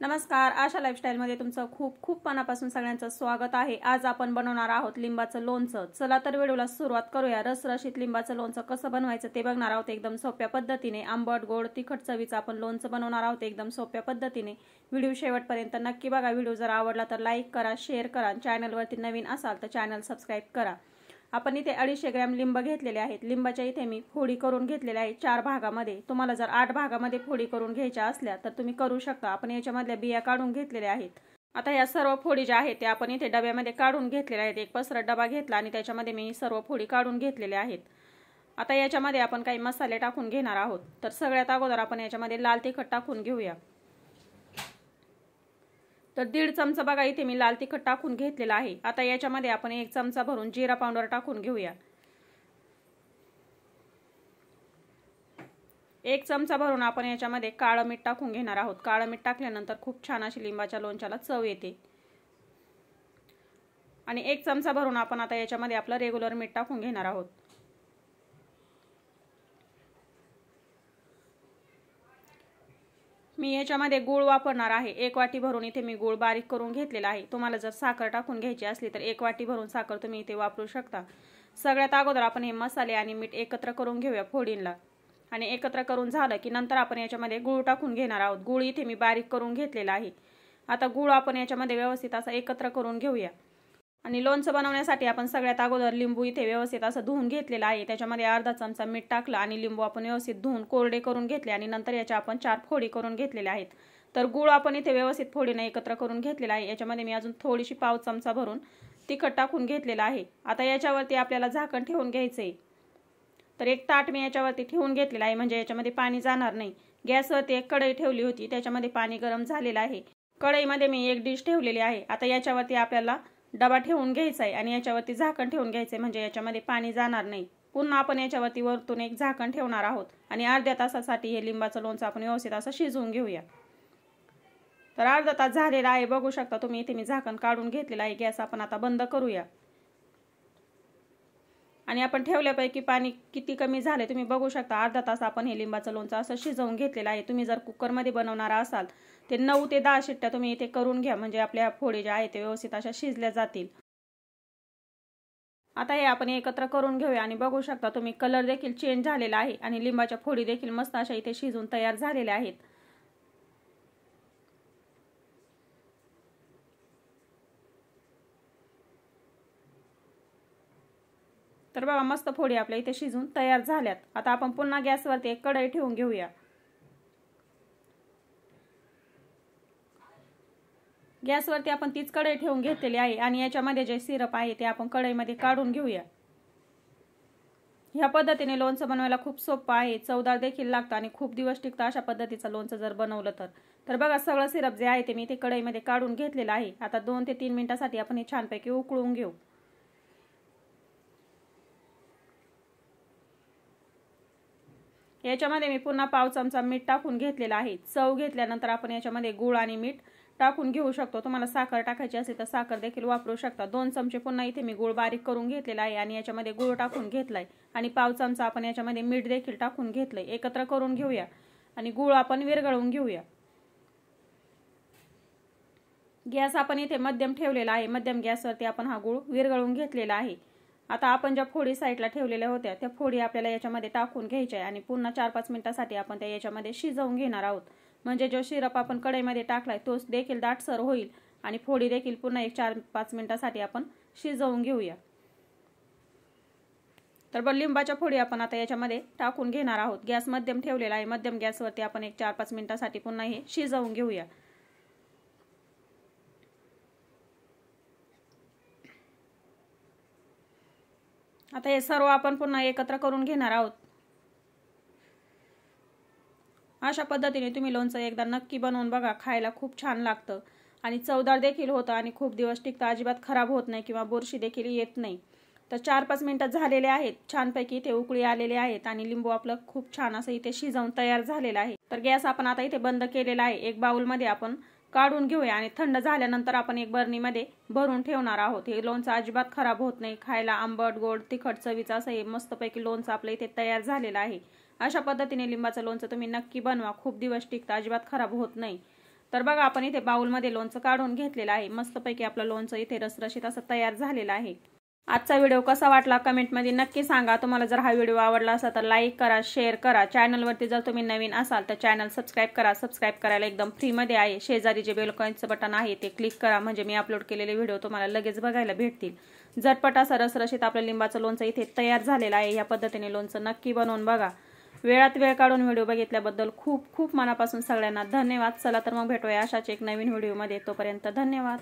नमस्कार, आशा लाईफस्टाईलमध्ये तुमचं खूप खूप मनापासून सगळ्यांचं स्वागत आहे। आज आपण बनवणार आहोत लिंबाचं लोणचं। चला तर व्हिडिओला सुरुवात करूया। रसरशीत लिंबाचं लोणचं कसं बनवायचं ते बघणार आहोत एकदम सोप्या पद्धतीने। आंबट गोड तिखट चवीचं आपण लोणचं बनवणार आहोत एकदम सोप्या पद्धतीने। व्हिडिओ शेवटपर्यंत नक्की बघा। व्हिडिओ जर आवडला तर लाईक करा, शेअर करा। चॅनलवरती नवीन असाल तर चॅनल सबस्क्राइब करा। आपण इथे 250 ग्रॅम लिंब घेतलेले आहेत। लिंबाच्या इथे मी फोडी करून घेतलेल्या आहे 4 भागामध्ये। तुम्हाला जर 8 भागामध्ये फोडी करून घ्यायच्या असल्या तर तुम्ही करू शकता। आपण याच्यामधल्या बिया काढून घेतलेल्या आहेत। आता या सर्व फोडी ज्या आहेत त्या आपण इथे डब्यामध्ये काढून घेतलेल्या आहेत। एक पसरट डबा घेतला आणि त्याच्यामध्ये मी सर्व फोडी काढून घेतलेल्या आहेत। आता याच्यामध्ये आपण काही मसाले टाकून घेणार आहोत। तर सगळ्यात अगोदर आपण याच्यामध्ये लाल तिखट टाकून घेऊया। तर 1.5 चमचा बघा इथे मी लाल तिखट टाकून घेतलेला आहे। आता याच्यामध्ये आपण 1 चमचा भरून जिरा पावडर टाकून घेऊया। 1 चमचा भरून आपण याच्यामध्ये काळं मीठ टाकून घेणार आहोत। काळं मीठ टाकल्यानंतर खूप छान अशी लिंबाच्या लोणच्याला चव येते। आणि 1 चमचा भरून आपण आता याच्यामध्ये आपलं रेग्युलर मीठ टाकून घेणार आहोत। मी याच्यामध्ये गूळ वापरणार आहे। 1 वाटी भरून इथे मी गूळ बारीक करून घेतलेला आहे। तुम्हाला जर साखर टाकून घ्यायची असली तर 1 वाटी भरून साखर तुम्ही इथे वापरू शकता। सगळ्यात अगोदर आपण हे मसाले आणि मीठ एकत्र करून घेऊया फोडींना। आणि एकत्र करून झालं की नंतर आपण याच्यामध्ये गूळ टाकून घेणार आहोत। गूळ इथे मी बारीक करून घेतलेला आहे। आता गूळ आपण याच्यामध्ये व्यवस्थित असं एकत्र करून घेऊया। आणि लोणचं बनवण्यासाठी आपण सगळ्यात अगोदर लिंबू इथे व्यवस्थित असं धुवून घेतलेला आहे। त्याच्यामध्ये अर्धा चमचा मीठ टाकलं आणि लिंबू आपण व्यवस्थित धुवून कोरडे करून घेतले आणि नंतर याच्या आपण 4 फोडी करून घेतलेल्या आहेत। तर गूळ आपण इथे व्यवस्थित फोडीने एकत्र करून घेतलेला आहे। याच्यामध्ये मी अजून थोडीशी पाव चमचा भरून तिखट टाकून घेतलेला आहे। आता याच्यावरती आपल्याला झाकण ठेवून घ्यायचंय। तर एक ताट मी याच्यावरती ठेवून घेतलेला आहे म्हणजे याच्यामध्ये पाणी जाणार नाही। गॅसवरती एक कढई ठेवली होती, त्याच्यामध्ये पाणी गरम झालेलं आहे। कढईमध्ये मी एक डिश ठेवलेली आहे। आता याच्यावरती आपल्याला डबा ठेवून घ्यायचा आहे आणि याच्यावरती झाकण ठेवून घ्यायचे म्हणजे याच्यामध्ये पाणी जाणार नाही। पुन्हा आपण याच्यावरती वरतून एक झाकण ठेवणार आहोत आणि अर्ध्या तासासाठी हे लिंबाचं लोणचं आपण व्यवस्थित असं शिजवून घेऊया। तर अर्धा तास झालेला आहे, बघू शकता तुम्ही इथे मी झाकण काढून घेतलेला आहे। गॅस आपण आता बंद करूया। आणि आपण ठेवल्यापैकी पाणी किती कमी झाले तुम्ही बघू शकता। अर्धा तास आपण हे लिंबाचं लोणचं असं शिजवून घेतलेलं आहे। तुम्ही जर कुकरमध्ये बनवणार असाल ते 9 ते 10 शिट्ट्या तुम्ही इथे करून घ्या म्हणजे आपल्या फोडी ज्या आहेत ते व्यवस्थित अशा शिजल्या जातील। आता हे आपण एकत्र करून घेऊया आणि बघू शकता तुम्ही कलर देखील चेंज झालेला आहे आणि लिंबाच्या फोडी देखील मस्त अशा इथे शिजून तयार झालेल्या आहेत। तर बघा मस्त फोडी आपल्या इथे शिजून तयार झाल्यात। आता आपण पुन्हा गॅसवरती एक कढई ठेवून घेऊया। गॅसवरती आपण तीच कढई ठेवून घेतलेली आहे आणि याच्यामध्ये जे सिरप आहे ते आपण कढईमध्ये काढून घेऊया। ह्या पद्धतीने लोणचं बनवायला खूप सोपं आहे, चवदार देखील लागतं आणि खूप दिवस टिकतं अशा पद्धतीचं लोणचं जर बनवलं तर बघा सगळं सिरप जे आहे ते मी इथे कढईमध्ये काढून घेतलेलं आहे। आता 2 ते 3 मिनिटांसाठी आपण हे छानपैकी उकळून घेऊ। याच्यामध्ये मी पुन्हा पाव चमचा मीठ टाकून घेतलेला आहे। चव घेतल्यानंतर आपण याच्यामध्ये गूळ आणि मीठ टाकून घेऊ शकतो। तुम्हाला साखर टाकायची असेल तर साखर देखील वापरू शकता। 2 चमचे पुन्हा इथे मी गूळ बारीक करून घेतलेला आहे आणि याच्यामध्ये गूळ टाकून घेतलाय आणि पाव चमचा आपण याच्यामध्ये मीठ देखील टाकून घेतलंय। एकत्र करून घेऊया आणि गूळ आपण विरघळून घेऊया। गॅस आपण इथे मध्यम ठेवलेला आहे। मध्यम गॅसवरती आपण हा गूळ विरघळून घेतलेला आहे। आता आपण ज्या फोडी साईडला ठेवलेल्या होत्या त्या फोडी आपल्याला याच्यामध्ये टाकून घ्यायच्या आहे आणि पुन्हा 4-5 मिनिटांसाठी आपण त्या याच्यामध्ये शिजवून घेणार आहोत म्हणजे जो सिरप आपण कढईमध्ये टाकलाय तो देखील दाटसर होईल आणि फोडी देखील पुन्हा 4-5 मिनिटांसाठी आपण शिजवून घेऊया। तर लिंबाच्या फोडी आपण आता याच्यामध्ये टाकून घेणार आहोत। गॅस मध्यम ठेवलेला आहे। मध्यम गॅसवरती आपण 4-5 मिनिटांसाठी पुन्हा हे शिजवून घेऊया। आता हे सर्व आपण पुन्हा एकत्र करून घेणार आहोत। अशा पद्धतीने तुम्ही लोणचं एकदा नक्की बनवून बघा, खायला खूप छान लागतं आणि चवदार देखील होतं आणि खूप दिवस टिकतं, अजिबात खराब होत नाही किंवा बुरशी देखील येत नाही। तर 4-5 मिनिटं झालेले आहेत, छानपैकी इथे उकळी आलेले आहेत आणि लिंबू आपलं खूप छान असं इथे शिजवून तयार झालेलं आहे। तर गॅस आपण आता इथे बंद केलेला आहे। एक बाउलमध्ये आपण काढून घेऊया आणि थंड झाल्यानंतर आपण एक बरणीमध्ये भरून ठेवणार आहोत। हे लोणचं अजिबात खराब होत नाही, खायला आंबट गोड तिखट चवीचं असं हे मस्तपैकी लोणचं आपलं इथे तयार झालेलं आहे। अशा पद्धतीने लिंबाचं लोणचं तुम्ही नक्की बनवा, खूप दिवस टिकतं, अजिबात खराब होत नाही। तर बघा आपण इथे बाउलमध्ये लोणचं काढून घेतलेलं आहे. मस्तपैकी आपलं लोणचं इथे रसरशीत असं तयार झालेलं आहे. आजचा व्हिडिओ कसा वाटला कमेंटमध्ये नक्की सांगा. तुम्हाला जर हा व्हिडिओ आवडला असेल तर लाईक करा, शेअर करा. चॅनलवरती जर तुम्ही नवीन असाल तर चॅनल सबस्क्राईब करा. सबस्क्राईब करायला एकदम फ्रीमध्ये आहे. शेजारी जे बेल आयकॉनचं बटन आहे ते क्लिक करा, म्हणजे मी अपलोड केलेले व्हिडिओ तुम्हाला लगेच बघायला भेटतील. झटपट असं रसरशीत आपलं लिंबाचं लोणचं इथे तयार झालेलं आहे. या पद्धतीने लोणचं नक्की बनवून बघा. वेळात वेळ काढून व्हिडिओ बघितल्याबद्दल खूप खूप मनापासून सगळ्यांना धन्यवाद. चला तर मग भेटूया अशाच एक नवीन व्हिडिओमध्ये. तोपर्यंत धन्यवाद.